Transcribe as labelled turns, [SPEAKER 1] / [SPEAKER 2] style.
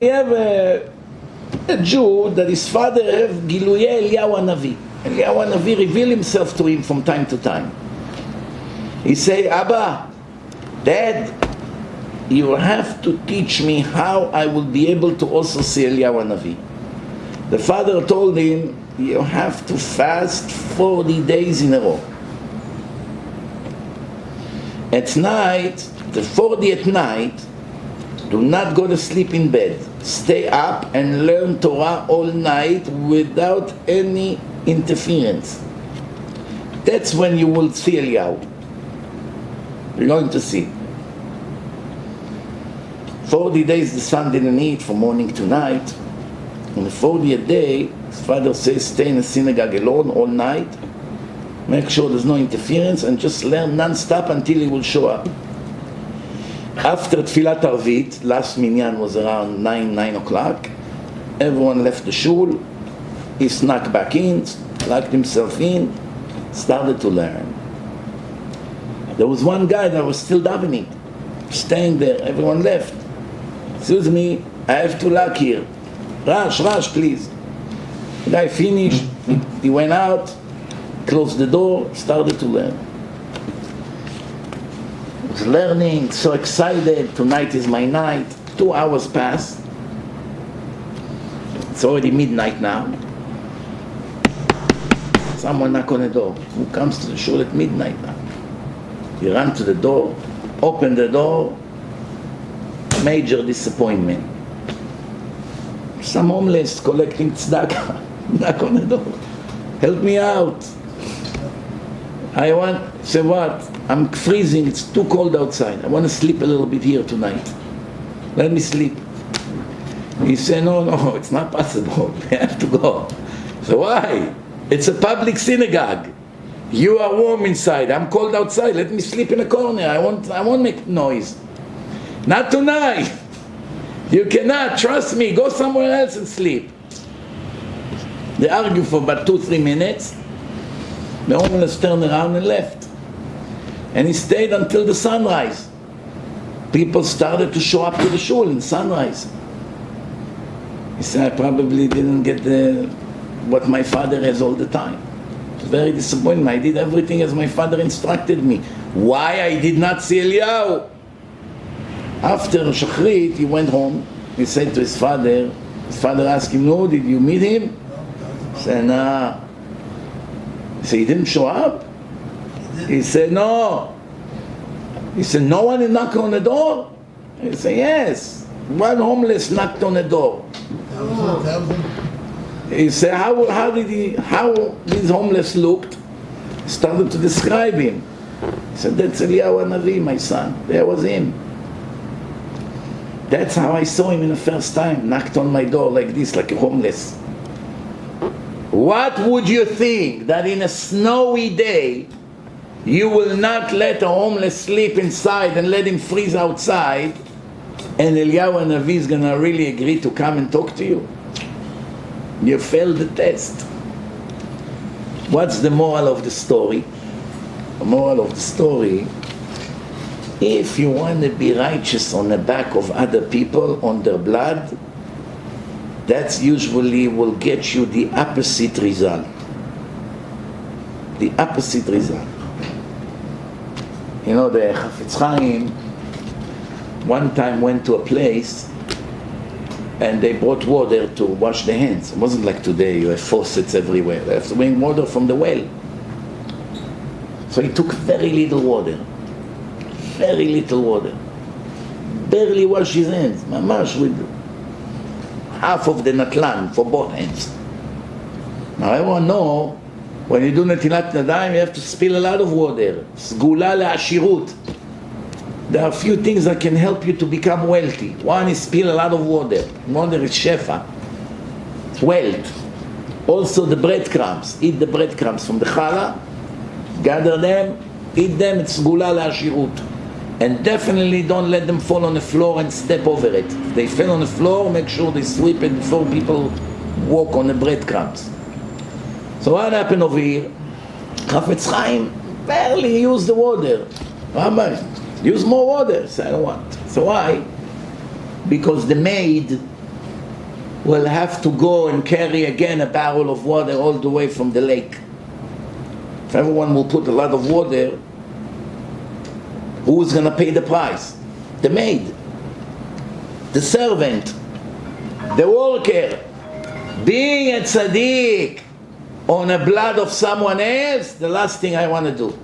[SPEAKER 1] We have a Jew that his father have Giluye Eliyahu Hanavi. Eliyahu Hanavi reveal himself to him from time to time. He say, Abba, Dad, you have to teach me how I will be able to also see Eliyahu Hanavi. The father told him, you have to fast 40 days in a row. At night, the 40 at night, do not go to sleep in bed. Stay up and learn Torah all night without any interference. That's when you will see Eliyahu. You're going to see. 40 days the son didn't eat from morning to night. On the 40th day, his father says, stay in the synagogue alone all night. Make sure there's no interference and just learn non-stop until he will show up. After Tfilat Arvit, last minyan was around 9 o'clock. Everyone left the shul. He snuck back in, locked himself in, started to learn. There was one guy that was still davening, staying there. Everyone left. Excuse me, I have to lock here. Rush, please. The guy finished, he went out, closed the door, started to learn. He was learning, so excited, tonight is my night. 2 hours passed. It's already midnight now. Someone knock on the door. Who comes to the shul at midnight now? He ran to the door, opened the door, major disappointment. Some homeless collecting tzedakah. Knock on the door. Help me out. Say what? I'm freezing, it's too cold outside. I want to sleep a little bit here tonight. Let me sleep. He said, no, it's not possible. You have to go. So why? It's a public synagogue. You are warm inside. I'm cold outside. Let me sleep in a corner. I won't make noise. Not tonight. You cannot. Trust me. Go somewhere else and sleep. They argued for about 2-3 minutes. The homeless turned around and left. And he stayed until the sunrise. People started to show up to the shul in sunrise. He said, I probably didn't get what my father has all the time. Very disappointed. I did everything as my father instructed me. Why I did not see Eliyahu? After Shachrit, he went home. He said to his father asked him, no, did you meet him? He said, nah. He said, he didn't show up? He said, no. He said, no one knocked on the door? He said, yes. One homeless knocked on the door. He said, how these homeless looked? Started to describe him. He said, that's Eliyahu Hanavi, my son. There was him. That's how I saw him in the first time. Knocked on my door like this, like a homeless. What would you think that in a snowy day you will not let a homeless sleep inside and let him freeze outside, and Eliyahu Hanavi is going to really agree to come and talk to you? You failed the test. What's the moral of the story? The moral of the story, if you want to be righteous on the back of other people, on their blood, that usually will get you the opposite result. The opposite result. You know, the Chafetz Chaim one time went to a place and they brought water to wash their hands. It wasn't like today, you have faucets everywhere. They have to bring water from the well. So he took very little water. Very little water. Barely washed his hands. Mamash with half of the natlan for both hands. Now everyone know, when you do netilat nadayim, you have to spill a lot of water. Sgula le'ashirut. There are a few things that can help you to become wealthy. One is spill a lot of water. Water is shefa. It's wealth. Also the breadcrumbs. Eat the breadcrumbs from the challah. Gather them. Eat them. It's sgula le'ashirut. And definitely don't let them fall on the floor and step over it. If they fell on the floor, make sure they sweep it before people walk on the breadcrumbs. So what happened over here? Chafetz Chaim barely used the water. Rabbi, use more water. So I don't want. So why? Because the maid will have to go and carry again a barrel of water all the way from the lake. If everyone will put a lot of water, who's going to pay the price? The maid, the servant, the worker. Being a tzaddik on the blood of someone else, the last thing I want to do.